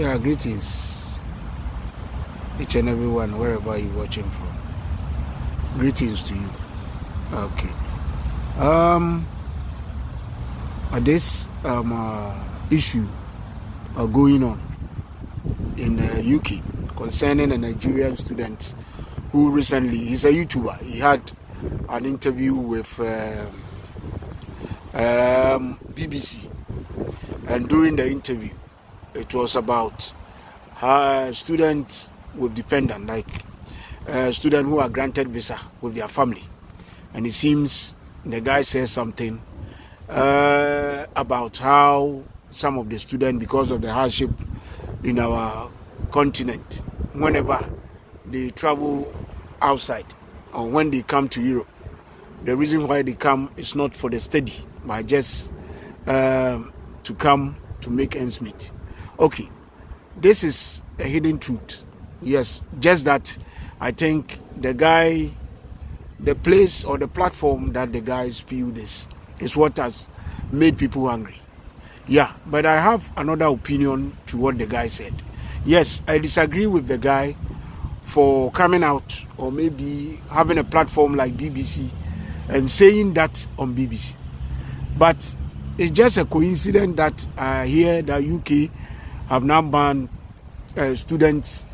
Yeah, greetings, each and everyone, wherever you're watching from. Greetings to you. Okay. Um, this issue going on in UK concerning a Nigerian student who recently, he's a YouTuber. He had an interview with BBC, and during the interview, it was about students with dependent, like students who are granted visa with their family. And it seems the guy says something about how some of the students, because of the hardship in our continent, whenever they travel outside or when they come to Europe, the reason why they come is not for the study, but just to come to make ends meet. Okay, this is a hidden truth. Yes, just that I think the guy, the place or the platform that the guy spewed this is what has made people angry. Yeah, but I have another opinion to what the guy said. Yes, I disagree with the guy for coming out or maybe having a platform like BBC and saying that on BBC. But it's just a coincidence that I hear that UK have now banned students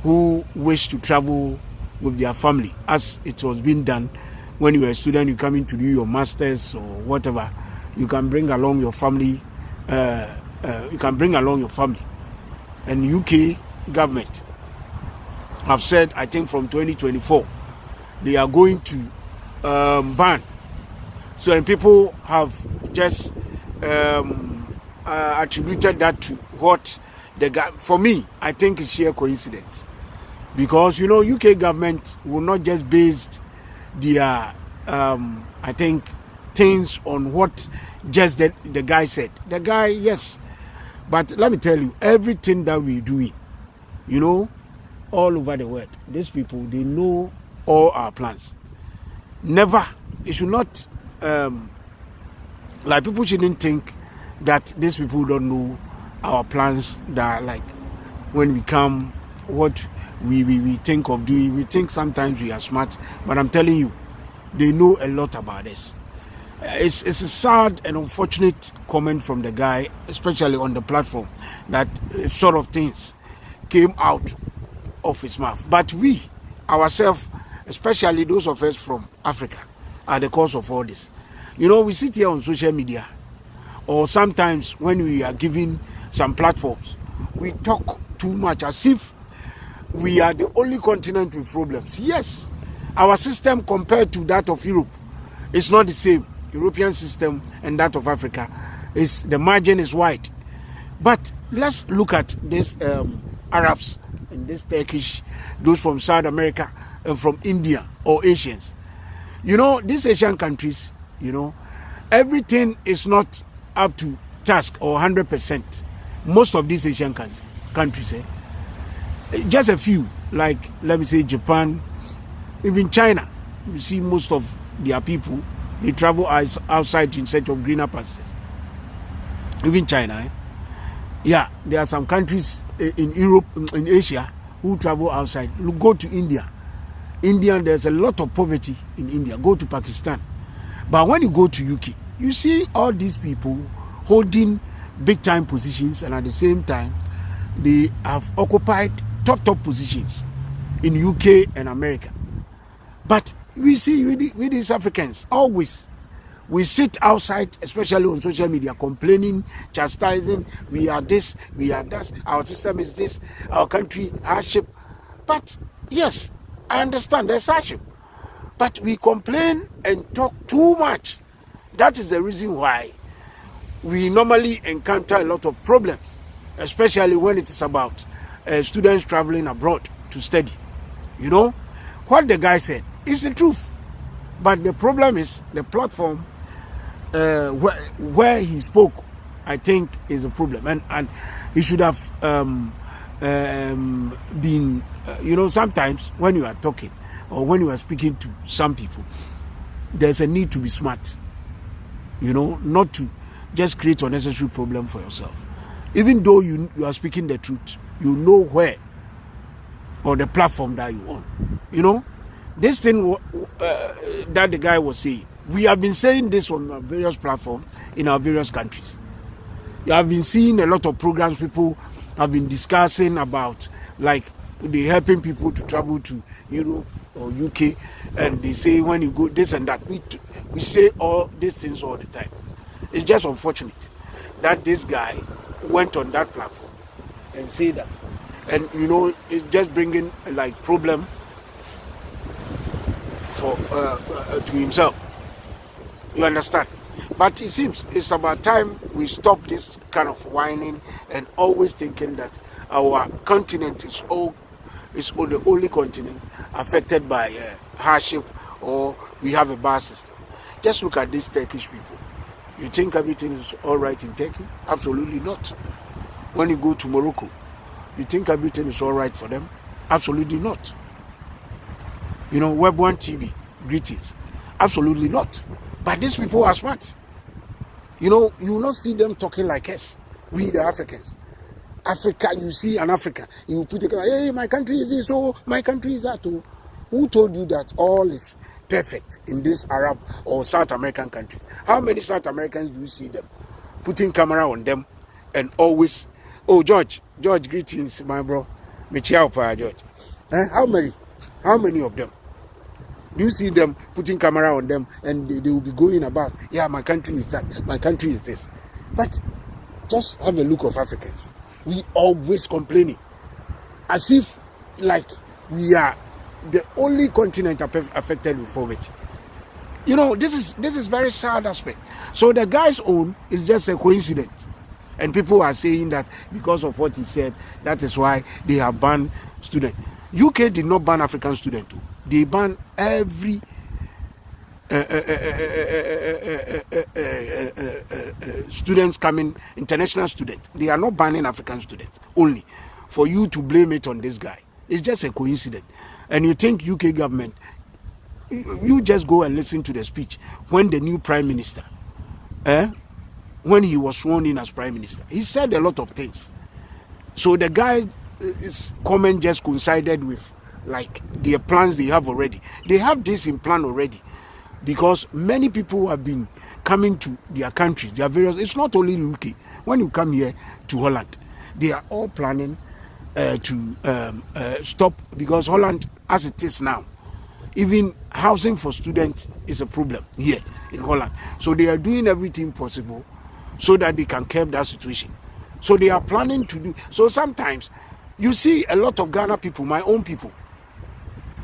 who wish to travel with their family, as it was being done when you were a student. You come in to do your masters or whatever, you can bring along your family. You can bring along your family. And UK government have said, I think from 2024, they are going to ban. So and people have just attributed that to what the guy. For me, I think it's sheer coincidence, because you know UK government will not just base their I think things on what just the guy said. The guy, yes, but let me tell you, everything that we do, you know, all over the world, these people, they know all our plans. Never, it should not like people shouldn't think that these people don't know our plans, that like when we come, what we think of doing. We think sometimes we are smart, but I'm telling you, they know a lot about this. It's a sad and unfortunate comment from the guy, especially on the platform, that sort of things came out of his mouth. But we ourselves, especially those of us from Africa, are the cause of all this. You know, we sit here on social media, or sometimes when we are given some platforms, we talk too much as if we are the only continent with problems. Yes, our system compared to that of Europe is not the same. European system and that of Africa, is the margin is wide. But let's look at these Arabs and this Turkish, those from South America and from India or Asians. You know, these Asian countries, you know, everything is not up to task or 100%. Most of these Asian countries, just a few, like let me say Japan, even China. You see most of their people, they travel outside in search of greener pastures. Even China, yeah, there are some countries in Europe, in Asia, who travel outside. Look, go to India. India, there's a lot of poverty in India. Go to Pakistan. But when you go to UK, you see all these people holding big time positions, and at the same time, they have occupied top positions in UK and America. But we see with these Africans, always we sit outside, especially on social media, complaining, chastising, we are this, we are that, our system is this, our country hardship. But yes, I understand there's hardship, but we complain and talk too much. That is the reason why we normally encounter a lot of problems, especially when it is about students traveling abroad to study. You know, what the guy said is the truth, but the problem is the platform where he spoke, I think, is a problem, and he should have been, you know, sometimes when you are talking or when you are speaking to some people, there's a need to be smart, you know, not to just create unnecessary problem for yourself. Even though you are speaking the truth, you know where or the platform that you on. You know, this thing that the guy was saying, we have been saying this on our various platforms in our various countries. You have been seeing a lot of programs people have been discussing about, like they helping people to travel to Europe or UK, and they say when you go this and that. We say all these things all the time. It's just unfortunate that this guy went on that platform and say that, and you know, it's just bringing like problem for to himself. You understand? But it seems it's about time we stop this kind of whining and always thinking that our continent is the only continent affected by hardship, or we have a bad system. Just look at these Turkish people. You think everything is all right in Turkey? Absolutely not. When you go to Morocco, you think everything is all right for them? Absolutely not. You know, Web 1 TV, greetings. Absolutely not. But these people are smart. You know, you will not see them talking like us, we the Africans. Africa, you see an African, you will put a hey, my country is this, oh, my country is that. Oh. Who told you that all is perfect in this Arab or South American countries? How many South Americans do you see them putting camera on them and always, oh, George, greetings, my bro. George. How many of them? Do you see them putting camera on them and they will be going about, yeah, my country is that, my country is this. But just have a look of Africans. We always complaining as if like we are the only continent affected with poverty. You know, this is very sad aspect. So the guy's own is just a coincidence. And people are saying that because of what he said, that is why they have banned students. UK did not ban African students too. They ban every students coming, international students. They are not banning African students only. For you to blame it on this guy, it's just a coincidence. And you think UK government, you just go and listen to the speech when the new prime minister, when he was sworn in as prime minister, he said a lot of things. So the guy, his comment just coincided with like their plans they have already. They have this in plan already, because many people have been coming to their countries, their various. It's not only UK. When you come here to Holland, they are all planning to stop, because Holland, as it is now, even housing for students is a problem here in Holland. So they are doing everything possible so that they can curb that situation. So they are planning to do. So sometimes you see a lot of Ghana people, my own people,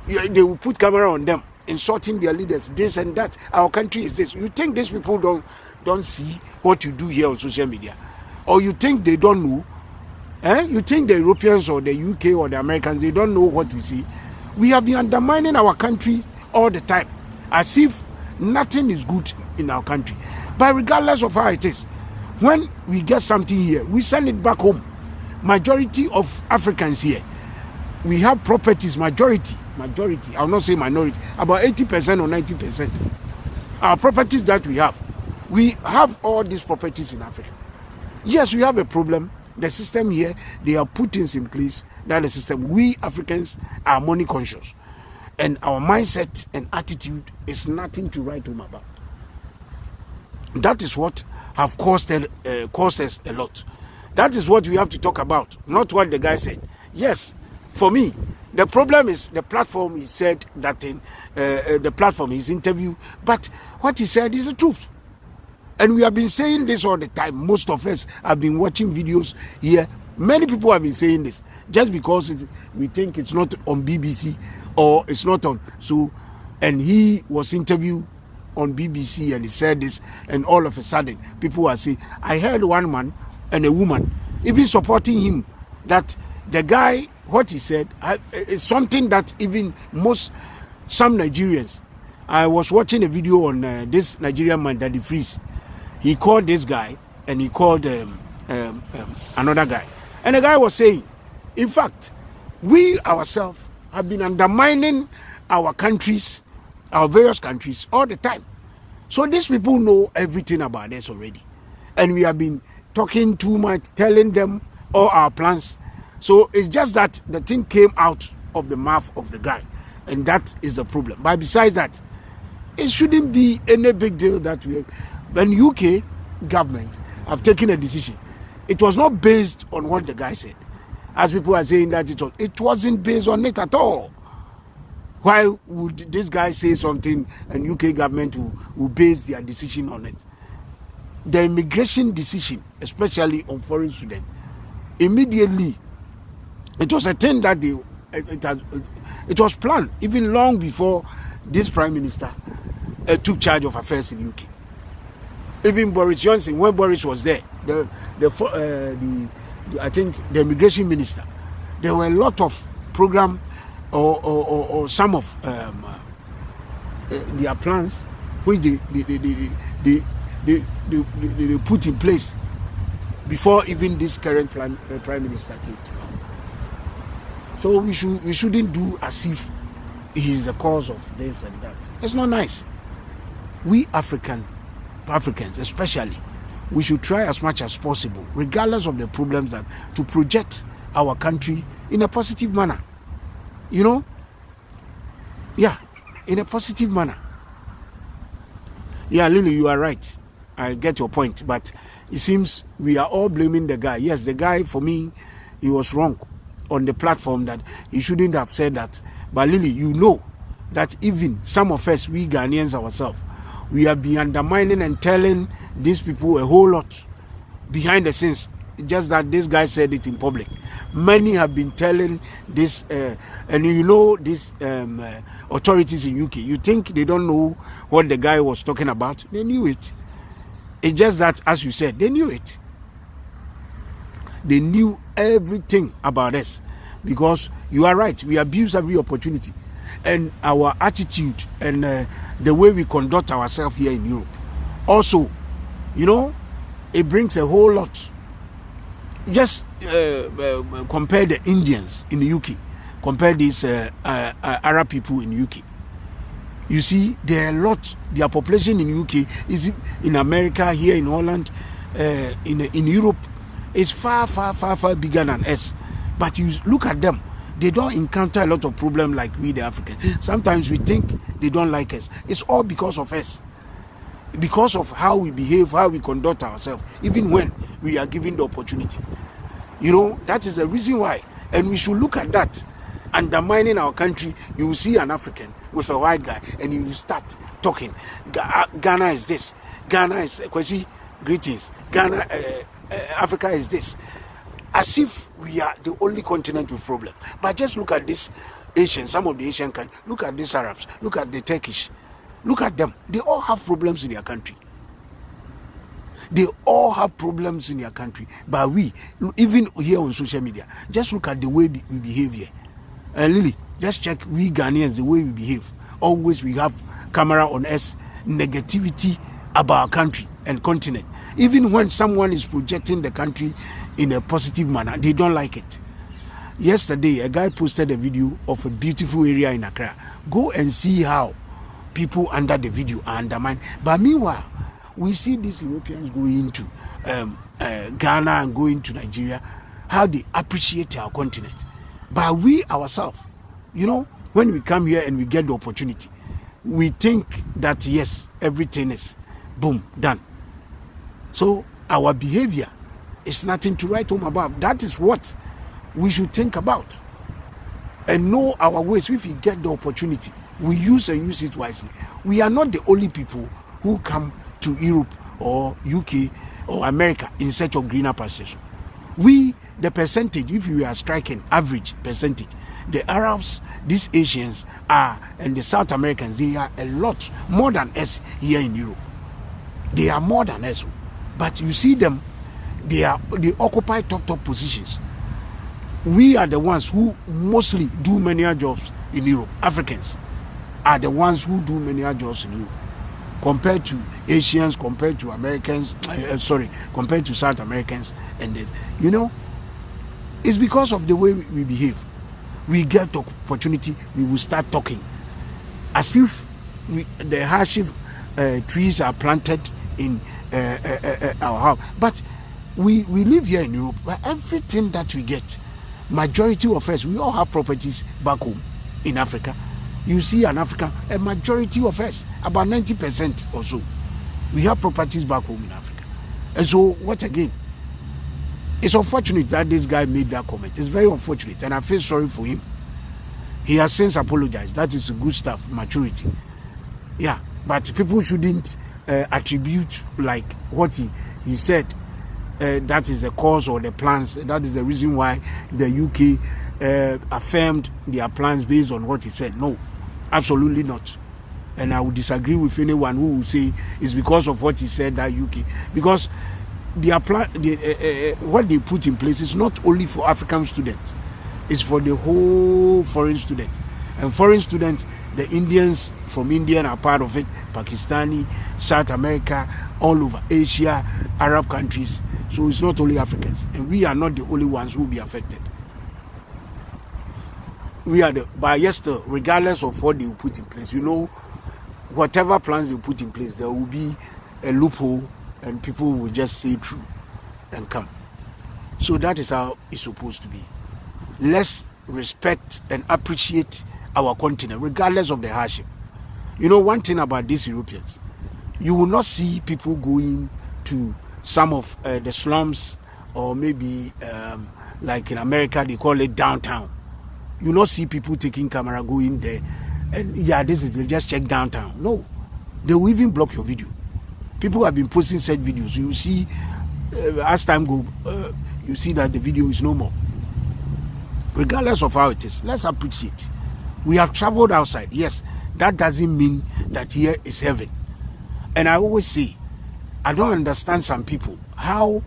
they will put camera on them, insulting their leaders, this and that. Our country is this. You think these people don't see what you do here on social media? Or you think they don't know? You think the Europeans or the UK or the Americans, they don't know what we see? We have been undermining our country all the time, as if nothing is good in our country. But regardless of how it is, when we get something here, we send it back home. Majority of Africans here, we have properties, majority, I'll not say minority, about 80% or 90%. Our properties that we have all these properties in Africa. Yes, we have a problem. The system here, they are put things in place that the system, we Africans are money conscious. And our mindset and attitude is nothing to write home about. That is what have caused us a lot. That is what we have to talk about, not what the guy said. Yes, for me, the problem is the platform. He said that in the platform, his interview, but what he said is the truth. And we have been saying this all the time. Most of us have been watching videos here. Many people have been saying this just because we think it's not on BBC or it's not on. So, and he was interviewed on BBC and he said this, and all of a sudden people are saying, I heard one man and a woman even supporting him, that the guy, what he said is something that even some Nigerians. I was watching a video on this Nigerian man, Daddy Freeze. He called this guy and he called another guy, and the guy was saying, in fact, we ourselves have been undermining our countries, our various countries all the time. So these people know everything about us already, and we have been talking too much, telling them all our plans. So it's just that the thing came out of the mouth of the guy, and that is the problem. But besides that, it shouldn't be any big deal that when UK government have taken a decision, it was not based on what the guy said. As people are saying that it wasn't based on it at all. Why would this guy say something and UK government will base their decision on it? The immigration decision, especially on foreign students, immediately, it was a thing that it was planned even long before this prime minister took charge of affairs in UK. Even Boris Johnson, when Boris was there, I think the immigration minister, there were a lot of program or some of their plans which they put in place before even this current prime minister came to power. So we shouldn't do as if he is the cause of this and that. It's not nice. We Africans especially, we should try as much as possible, regardless of the problems, that to project our country in a positive manner. You know? Yeah, in a positive manner. Yeah, Lily, you are right. I get your point, but it seems we are all blaming the guy. Yes, the guy, for me, he was wrong on the platform that he shouldn't have said that. But Lily, you know that even some of us, we Ghanaians ourselves, we have been undermining and telling these people a whole lot behind the scenes. Just that this guy said it in public. Many have been telling this, and you know, these authorities in UK. You think they don't know what the guy was talking about? They knew it. It's just that, as you said, they knew it. They knew everything about us, because you are right. We abuse every opportunity, and our attitude and the way we conduct ourselves here in Europe. Also, you know, it brings a whole lot. Just compare the Indians in the UK, compare these Arab people in the UK. You see, there are a lot. Their population in UK is in America, here in Holland, in Europe, is far bigger than us. But you look at them, they don't encounter a lot of problems like we, the Africans. Sometimes we think they don't like us. It's all because of us. Because of how we behave, how we conduct ourselves, even when we are given the opportunity. You know, that is the reason why. And we should look at that. Undermining our country, you will see an African with a white guy, and you will start talking. Ghana is this. Ghana is, Kwesi, greetings. Ghana, Africa is this. As if we are the only continent with problems. But just look at this Asian, some of the Asian countries. Look at these Arabs. Look at the Turkish. Look at them. They all have problems in their country. They all have problems in their country. But we, even here on social media, just look at the way we behave here. Lily, just check we Ghanaians, the way we behave. Always we have camera on us, negativity about our country and continent. Even when someone is projecting the country in a positive manner, they don't like it. Yesterday, a guy posted a video of a beautiful area in Accra. Go and see how people under the video are undermined. But meanwhile, we see these Europeans going to Ghana and going to Nigeria, how they appreciate our continent. But we ourselves, you know, when we come here and we get the opportunity, we think that yes, everything is boom, done. So our behavior is nothing to write home about. That is what we should think about and know our ways. If we get the opportunity, we use it wisely. We are not the only people who come to Europe or UK or America in search of greener pastures. We, the percentage, if we are striking average percentage, the Arabs, these Asians are, and the South Americans, they are a lot more than us here in Europe. They are more than us. But you see them, they occupy top positions. We are the ones who mostly do manual jobs in Europe. Africans are the ones who do manual jobs in Europe, compared to Asians, compared to Americans, compared to South Americans. And you know, it's because of the way we behave. We get the opportunity, we will start talking as if the hardship trees are planted in our house. But we live here in Europe, but everything that we get, majority of us, we all have properties back home in Africa. You see an African, a majority of us, about 90% or so, we have properties back home in Africa. And so, what again? It's unfortunate that this guy made that comment. It's very unfortunate, and I feel sorry for him. He has since apologized. That is good stuff, maturity. Yeah, but people shouldn't attribute like what he said. That is the cause or the plans. That is the reason why the UK affirmed their plans based on what he said. No, absolutely not. And I would disagree with anyone who would say it's because of what he said that UK. Because what they put in place is not only for African students. It's for the whole foreign student. And foreign students, the Indians from India are part of it, Pakistani, South America, all over Asia, Arab countries. So it's not only Africans. And we are not the only ones who will be affected. We are but yes, regardless of what they will put in place, whatever plans they put in place, there will be a loophole and people will just say through and come. So that is how it's supposed to be. Let's respect and appreciate our continent, regardless of the hardship. One thing about these Europeans, you will not see people going to some of the slums, or maybe like in America, they call it downtown. You will not see people taking camera going there and they just check downtown. No, they will even block your video. People have been posting such videos. You see, as time goes, you see that the video is no more. Regardless of how it is, let's appreciate. We have traveled outside. Yes, that doesn't mean that here is heaven. And I always say, I don't understand some people, how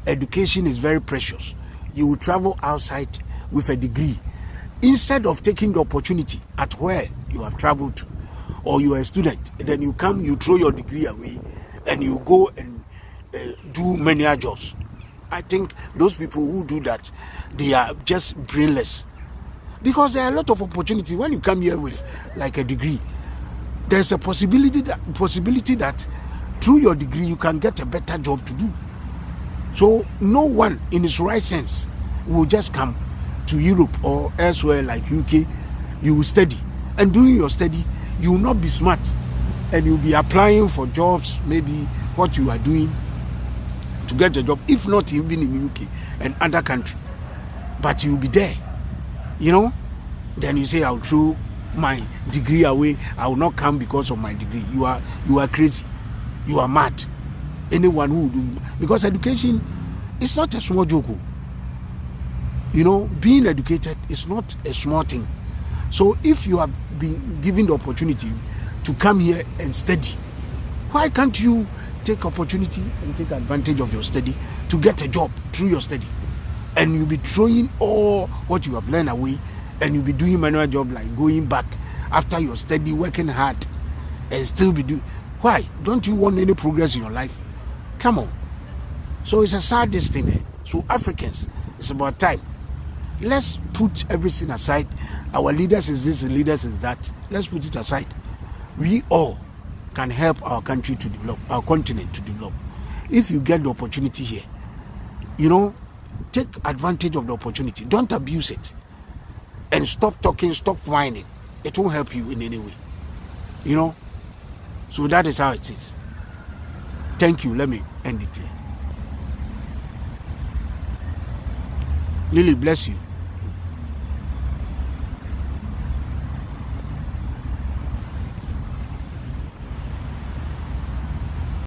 education is very precious. You will travel outside with a degree, instead of taking the opportunity at where you have traveled to, or you are a student, and then you come, you throw your degree away, and you go and do menial jobs. I think those people who do that, they are just brainless. Because there are a lot of opportunities when you come here with like a degree. There's a possibility that through your degree you can get a better job to do. So no one in his right sense will just come to Europe or elsewhere like UK. You will study, and during your study you will not be smart, and you'll be applying for jobs, maybe what you are doing to get a job, if not even in UK and other country, but you'll be there, then you say, I'll throw my degree away, I will not come because of my degree. You are crazy, you are mad. Anyone who will do, because education is not a small joke. Being educated is not a small thing. So if you have been given the opportunity to come here and study, why can't you take opportunity and take advantage of your study to get a job through your study? And you'll be throwing all what you have learned away, and you'll be doing manual job, like going back after your study, working hard, and still be doing. Why? Don't you want any progress in your life? Come on. So it's a sad thing. So Africans, it's about time. Let's put everything aside. Our leaders is this, leaders is that. Let's put it aside. We all can help our country to develop, our continent to develop. If you get the opportunity here, take advantage of the opportunity. Don't abuse it. And stop talking, stop whining. It won't help you in any way. So that is how it is. Thank you. Let me end it here. Lily, bless you.